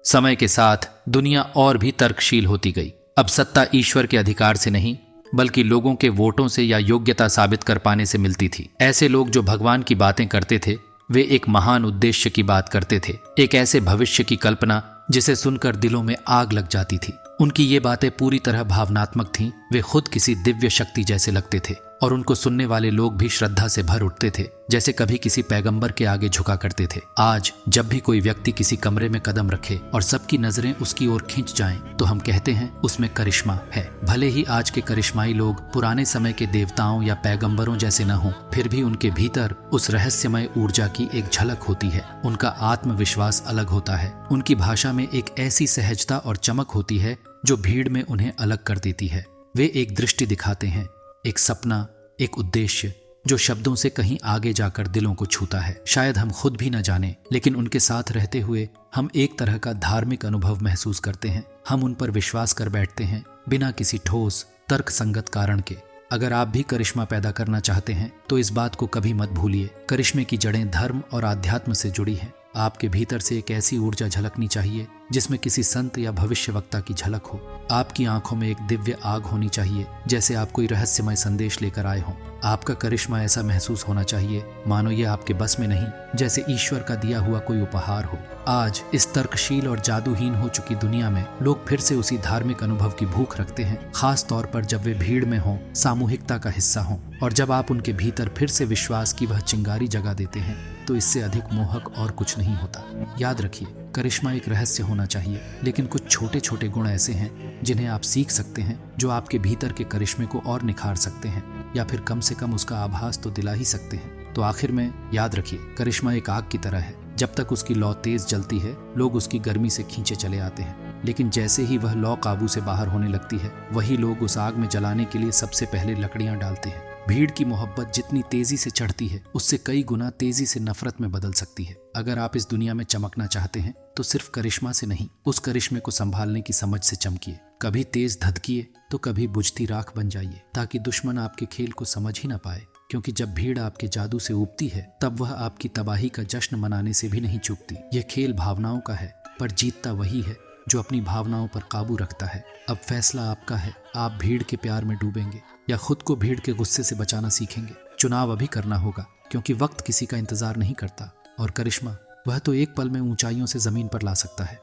समय के साथ दुनिया और भी तर्कशील होती गई। अब सत्ता ईश्वर के अधिकार से नहीं बल्कि लोगों के वोटों से या योग्यता साबित कर पाने से मिलती थी। ऐसे लोग जो भगवान की बातें करते थे वे एक महान उद्देश्य की बात करते थे, एक ऐसे भविष्य की कल्पना जिसे सुनकर दिलों में आग लग जाती थी। उनकी ये बातें पूरी तरह भावनात्मक थीं, वे खुद किसी दिव्य शक्ति जैसे लगते थे और उनको सुनने वाले लोग भी श्रद्धा से भर उठते थे, जैसे कभी किसी पैगंबर के आगे झुका करते थे। आज जब भी कोई व्यक्ति किसी कमरे में कदम रखे और सबकी नजरें उसकी ओर खींच जाएं, तो हम कहते हैं उसमें करिश्मा है। भले ही आज के करिश्माई लोग पुराने समय के देवताओं या पैगंबरों जैसे न हों, फिर भी उनके भीतर उस रहस्यमय ऊर्जा की एक झलक होती है। उनका आत्मविश्वास अलग होता है, उनकी भाषा में एक ऐसी सहजता और चमक होती है जो भीड़ में उन्हें अलग कर देती है। वे एक दृष्टि दिखाते हैं, एक सपना, एक उद्देश्य जो शब्दों से कहीं आगे जाकर दिलों को छूता है। शायद हम खुद भी न जाने, लेकिन उनके साथ रहते हुए हम एक तरह का धार्मिक अनुभव महसूस करते हैं। हम उन पर विश्वास कर बैठते हैं बिना किसी ठोस तर्क संगत कारण के। अगर आप भी करिश्मा पैदा करना चाहते हैं तो इस बात को कभी मत भूलिए, करिश्मे की जड़ें धर्म और आध्यात्म से जुड़ी हैं। आपके भीतर से एक ऐसी ऊर्जा झलकनी चाहिए जिसमें किसी संत या भविष्यवक्ता की झलक हो। आपकी आंखों में एक दिव्य आग होनी चाहिए, जैसे आप कोई रहस्यमय संदेश लेकर आए हों। आपका करिश्मा ऐसा महसूस होना चाहिए मानो ये आपके बस में नहीं, जैसे ईश्वर का दिया हुआ कोई उपहार हो। आज इस तर्कशील और जादूहीन हो चुकी दुनिया में लोग फिर से उसी धार्मिक अनुभव की भूख रखते हैं, खास तौर पर जब वे भीड़ में हों, सामूहिकता का हिस्सा हों, और जब आप उनके भीतर फिर से विश्वास की वह चिंगारी जगा देते हैं तो इससे अधिक मोहक और कुछ नहीं होता। याद रखिए, करिश्मा एक रहस्य होना चाहिए, लेकिन कुछ छोटे छोटे गुण ऐसे हैं जिन्हें आप सीख सकते हैं जो आपके भीतर के करिश्मे को और निखार सकते हैं, या फिर कम से कम उसका आभास तो दिला ही सकते हैं। तो आखिर में याद रखिए, करिश्मा एक आग की तरह है। जब तक उसकी लौ तेज जलती है लोग उसकी गर्मी से खींचे चले आते हैं, लेकिन जैसे ही वह लौ काबू से बाहर होने लगती है वही लोग उस आग में जलाने के लिए सबसे पहले लकड़ियां डालते हैं। भीड़ की मोहब्बत जितनी तेजी से चढ़ती है उससे कई गुना तेजी से नफरत में बदल सकती है। अगर आप इस दुनिया में चमकना चाहते हैं तो सिर्फ करिश्मा से नहीं, उस करिश्मे को संभालने की समझ से चमकिए। कभी तेज धधकिए तो कभी बुझती राख बन जाइए, ताकि दुश्मन आपके खेल को समझ ही ना पाए। क्योंकि जब भीड़ आपके जादू से उबती है तब वह आपकी तबाही का जश्न मनाने से भी नहीं चूकती। यह खेल भावनाओं का है, पर जीतता वही है जो अपनी भावनाओं पर काबू रखता है। अब फैसला आपका है, आप भीड़ के प्यार में डूबेंगे या खुद को भीड़ के गुस्से से बचाना सीखेंगे। चुनाव अभी करना होगा, क्योंकि वक्त किसी का इंतजार नहीं करता, और करिश्मा वह तो एक पल में ऊंचाइयों से जमीन पर ला सकता है।